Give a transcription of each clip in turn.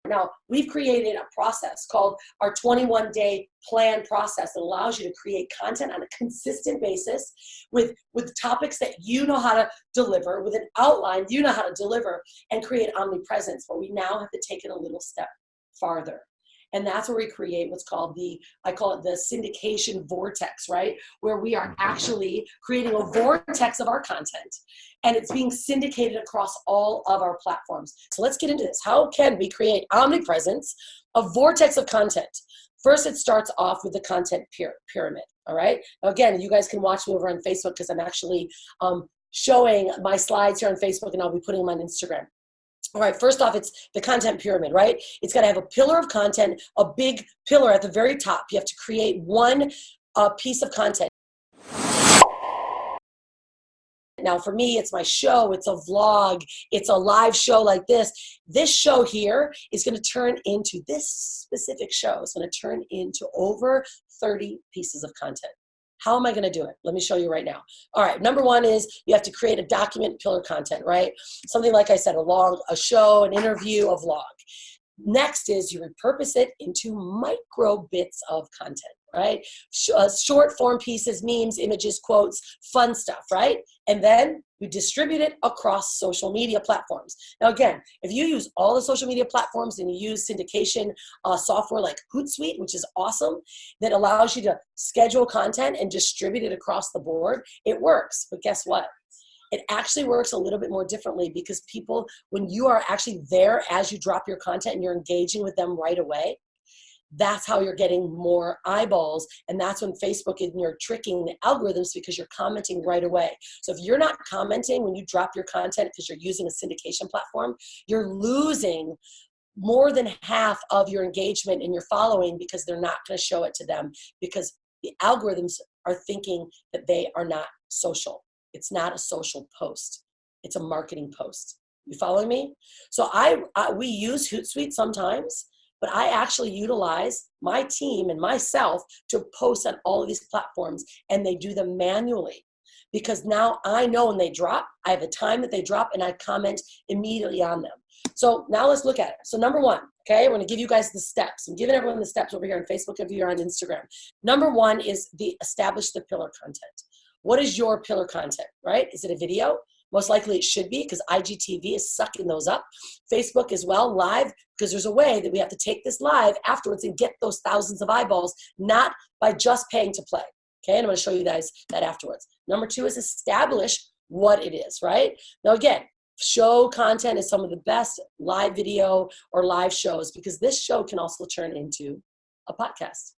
Now, we've created a process called our 21-day plan process that allows you to create content on a consistent basis with topics that you know how to deliver, with an outline you know how to deliver, and create omnipresence. But we now have to take it a little step farther. And that's where we create what's called I call it the syndication vortex, right? Where we are actually creating a vortex of our content, and it's being syndicated across all of our platforms. So let's get into this. How can we create omnipresence, a vortex of content? First, it starts off with the content pyramid, all right? Now, again, you guys can watch me over on Facebook because I'm actually showing my slides here on Facebook, and I'll be putting them on Instagram. All right, first off, it's the content pyramid, right? It's got to have a pillar of content, a big pillar at the very top. You have to create one piece of content. Now, for me, it's my show, it's a vlog, it's a live show like this. This show here is going to turn into, this specific show is going to turn into over 30 pieces of content. How am I going to do it? Let me show you right now. All right, number one is you have to create a document pillar content, right? Something like I said, a show, an interview, a vlog. Next is you repurpose it into micro bits of content, right? Short form pieces, memes, images, quotes, fun stuff, right? And then we distribute it across social media platforms. Now, again, if you use all the social media platforms and you use syndication software like Hootsuite, which is awesome, that allows you to schedule content and distribute it across the board, it works. But guess what? It actually works a little bit more differently because people, when you are actually there as you drop your content and you're engaging with them right away, that's how you're getting more eyeballs. And that's when Facebook and you're tricking the algorithms because you're commenting right away. So if you're not commenting when you drop your content because you're using a syndication platform, you're losing more than half of your engagement and your following because they're not going to show it to them because the algorithms are thinking that they are not social. It's not a social post. It's a marketing post. You following me? So we use Hootsuite sometimes, but I actually utilize my team and myself to post on all of these platforms, and they do them manually because now I know when they drop, I have a time that they drop, and I comment immediately on them. So now let's look at it. So number one, okay, we're going to give you guys the steps. I'm giving everyone the steps over here on Facebook if you're on Instagram. Number one is establish the pillar content. What is your pillar content, right? Is it a video? Most likely it should be because IGTV is sucking those up. Facebook as well, live, because there's a way that we have to take this live afterwards and get those thousands of eyeballs, not by just paying to play. Okay, and I'm going to show you guys that afterwards. Number two is establish what it is, right? Now again, show content is some of the best live video or live shows because this show can also turn into a podcast,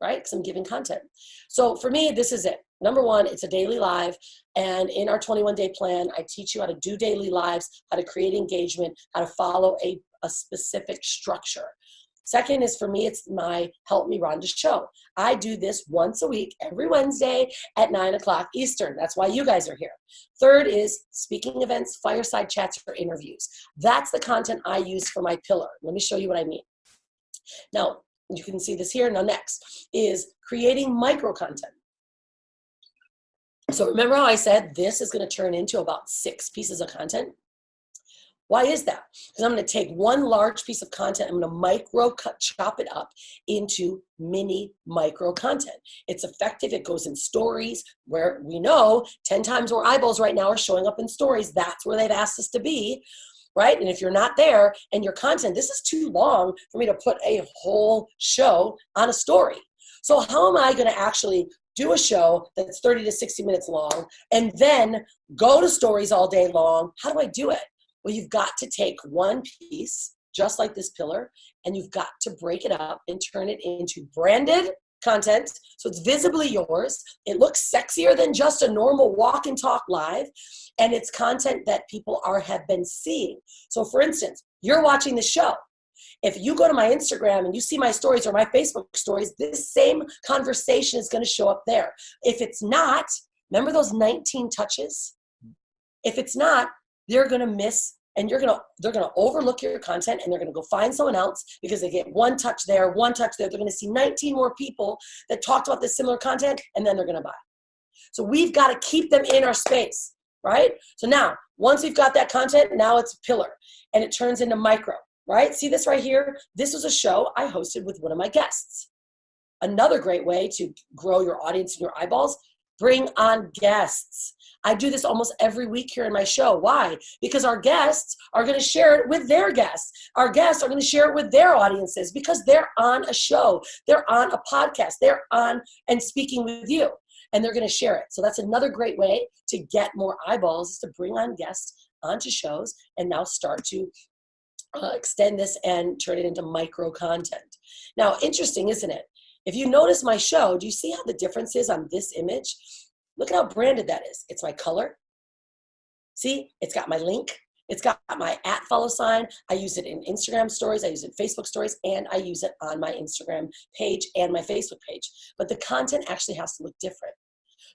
right? Because I'm giving content. So for me, this is it. Number one, it's a daily live. And in our 21-day plan, I teach you how to do daily lives, how to create engagement, how to follow a specific structure. Second is for me, it's my Help Me Rhonda show. I do this once a week, every Wednesday at 9 o'clock Eastern. That's why you guys are here. Third is speaking events, fireside chats, or interviews. That's the content I use for my pillar. Let me show you what I mean. Now, you can see this here. Now, next is creating micro content. So remember how I said this is going to turn into about 6 pieces of content? Why is that? Because I'm going to take one large piece of content, I'm going to chop it up into mini micro content. It's effective. It goes in stories where we know 10 times more eyeballs right now are showing up in stories. That's where they've asked us to be, right? And if you're not there and your content, this is too long for me to put a whole show on a story. So how am I going to actually do a show that's 30 to 60 minutes long and then go to stories all day long? How do I do it? Well, you've got to take one piece, just like this pillar, and you've got to break it up and turn it into branded content so it's visibly yours. It looks sexier than just a normal walk and talk live, and it's content that people have been seeing. So for instance, you're watching the show. If you go to my Instagram and you see my stories or my Facebook stories, this same conversation is going to show up there. If it's not, remember those 19 touches? If it's not, they're going to miss, and they're going to overlook your content, and they're going to go find someone else because they get one touch there, one touch there. They're going to see 19 more people that talked about this similar content, and then they're going to buy. So we've got to keep them in our space, right? So now, once we've got that content, now it's a pillar, and it turns into micro. right? See this right here? This was a show I hosted with one of my guests. Another great way to grow your audience and your eyeballs, bring on guests. I do this almost every week here in my show. Why? Because our guests are going to share it with their guests. Our guests are going to share it with their audiences because they're on a show. They're on a podcast. They're on and speaking with you, and they're going to share it. So that's another great way to get more eyeballs, is to bring on guests onto shows and now start to extend this and turn it into micro content. Now, interesting, isn't it? If you notice my show, do you see how the difference is on this image? Look at how branded that is. It's my color. See, it's got my link. It's got my @follow sign. I use it in Instagram stories. I use it in Facebook stories, and I use it on my Instagram page and my Facebook page. But the content actually has to look different.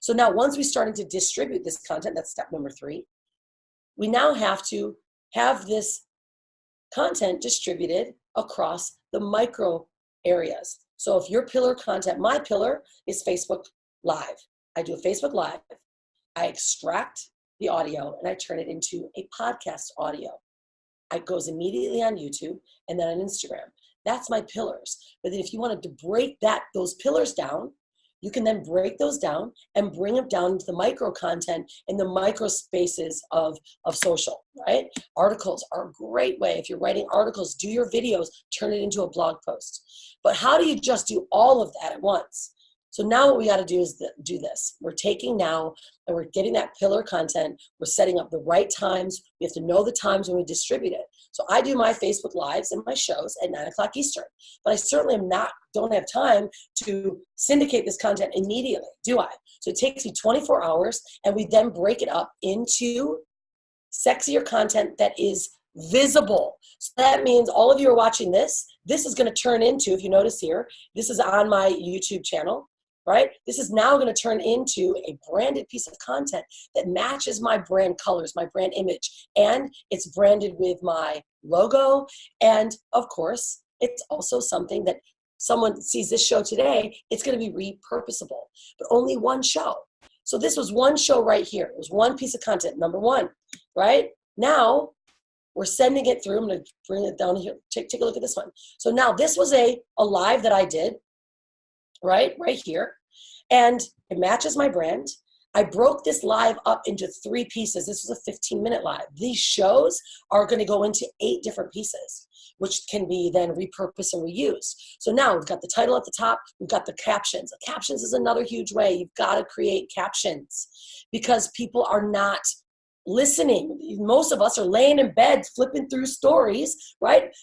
So now once we started to distribute this content, that's step number 3, we now have to have this content distributed across the micro areas. So if your pillar content, my pillar is Facebook Live. I do a Facebook Live. I extract the audio and I turn it into a podcast audio. It goes immediately on YouTube and then on Instagram. That's my pillars. But then if you wanted to break those pillars down, you can then break those down and bring them down into the micro content in the micro spaces of social, right? Articles are a great way. If you're writing articles, do your videos, turn it into a blog post. But how do you just do all of that at once? So now what we got to do is do this. We're taking now and we're getting that pillar content. We're setting up the right times. We have to know the times when we distribute it. So I do my Facebook Lives and my shows at 9 o'clock Eastern, but I certainly don't have time to syndicate this content immediately, do I? So it takes me 24 hours, and we then break it up into sexier content that is visible. So that means all of you are watching this. This is going to turn into, if you notice here, this is on my YouTube channel, right? This is now going to turn into a branded piece of content that matches my brand colors, my brand image, and it's branded with my logo. And of course, it's also something that someone sees this show today, it's going to be repurposable, but only one show. So this was one show right here. It was one piece of content, number 1, right? Now we're sending it through. I'm going to bring it down here. Take a look at this one. So now this was a live that I did, right here. And it matches my brand. I broke this live up into 3 pieces. This was a 15-minute live. These shows are going to go into 8 different pieces, which can be then repurposed and reused. So now we've got the title at the top. We've got the captions. The captions is another huge way. You've got to create captions because people are not listening. Most of us are laying in bed, flipping through stories, right?